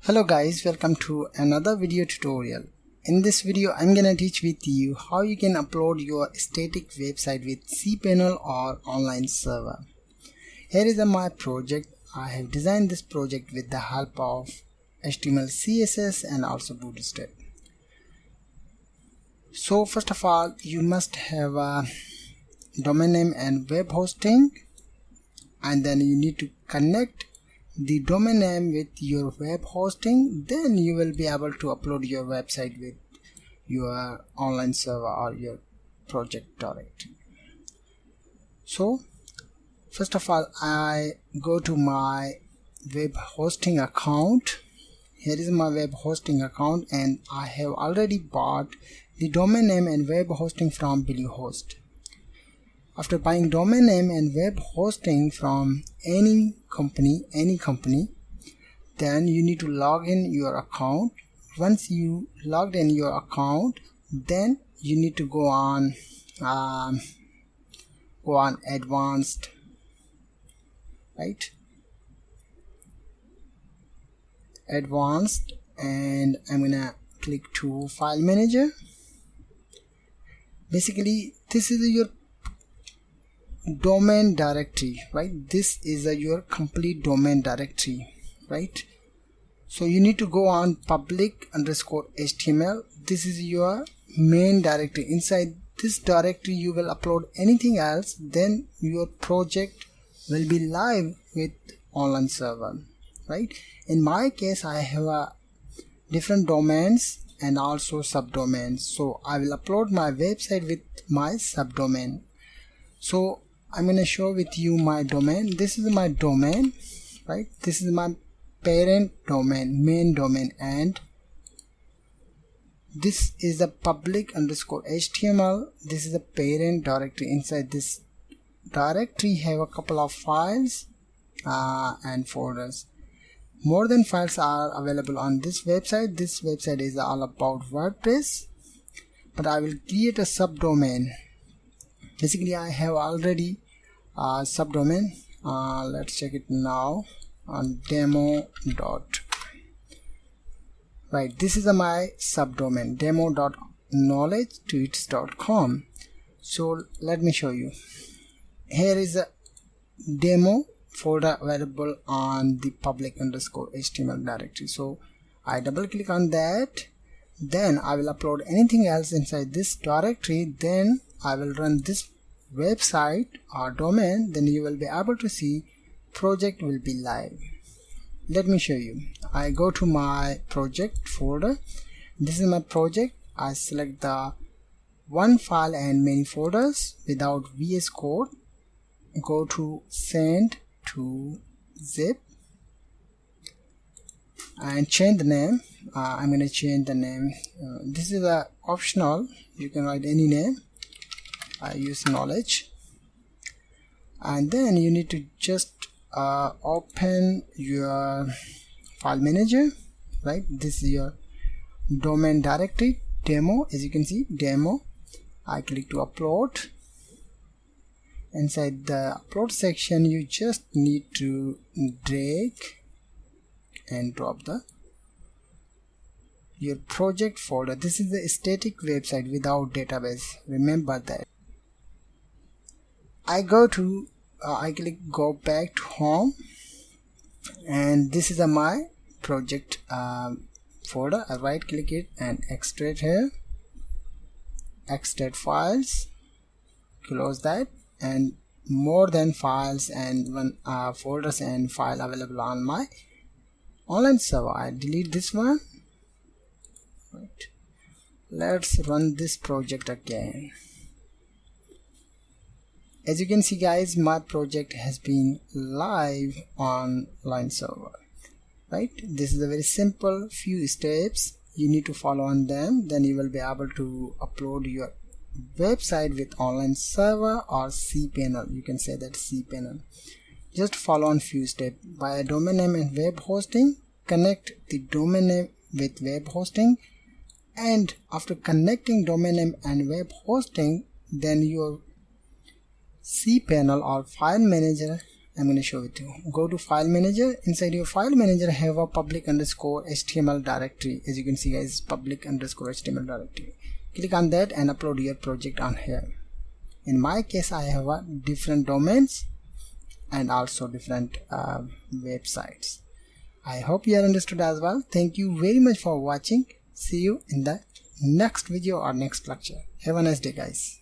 Hello guys, welcome to another video tutorial. In this video I'm gonna teach with you how you can upload your static website with Cpanel or online server. Here is my project. I have designed this project with the help of HTML, CSS and also Bootstrap. So first of all, you must have a domain name and web hosting, and then you need to connect the domain name with your web hosting. Then you will be able to upload your website with your online server or your project directory. So first of all, I go to my web hosting account. Here is my web hosting account, and I have already bought the domain name and web hosting from Bluehost. After buying domain name and web hosting from any company, then you need to log in your account. Once you logged in your account, then you need to go on advanced, right? Advanced, and I'm gonna click to file manager. Basically, this is your domain directory, right? This is your complete domain directory, right? So you need to go on public_HTML. This is your main directory. Inside this directory you will upload anything else, then your project will be live with online server, right? In my case, I have a different domains and also subdomains, so I will upload my website with my subdomain. So I'm going to show with you my domain. This is my domain, right? This is my parent domain, main domain, and this is the public_HTML. This is the parent directory. Inside this directory have a couple of files and folders. More than files are available on this website. This website is all about WordPress, but I will create a subdomain. Basically, I have already a subdomain. Let's check it now on demo. Right, this is my subdomain, demo.knowledgetuts.com. So let me show you. Here is a demo folder available on the public_HTML directory. So I double click on that. Then I will upload anything else inside this directory. Then I will run this website or domain. Then you will be able to see project will be live. Let me show you. I go to my project folder. This is my project. I select the one file and many folders without VS Code. Go to send to zip and change the name. I'm going to change the name. This is a optional. You can write any name. I use knowledge. And then you need to just open your file manager, right? This is your domain directory, demo. As you can see, demo. I click to upload. Inside the upload section, you just need to drag and drop your project folder. This is the static website without database. Remember that. I click go back to home, and this is my project folder. I right click it and extract here, extract files, close that, and more than files and one folders and file available on my online server. I delete this one, right? Let's run this project again. As you can see guys, my project has been live on online server, right? This is a very simple few steps you need to follow on them. Then you will be able to upload your website with online server or Cpanel. You can say that Cpanel. Just follow on few steps. Buy a domain name and web hosting. Connect the domain name with web hosting, and after connecting domain name and web hosting, then your Cpanel or file manager I'm going to show it to you. Go to file manager. Inside your file manager have a public underscore HTML directory. As you can see guys, public underscore HTML directory. Click on that and upload your project on here. In my case I have a different domains and also different websites. I hope you are understood as well. Thank you very much for watching. See you in the next video or next lecture. Have a nice day guys.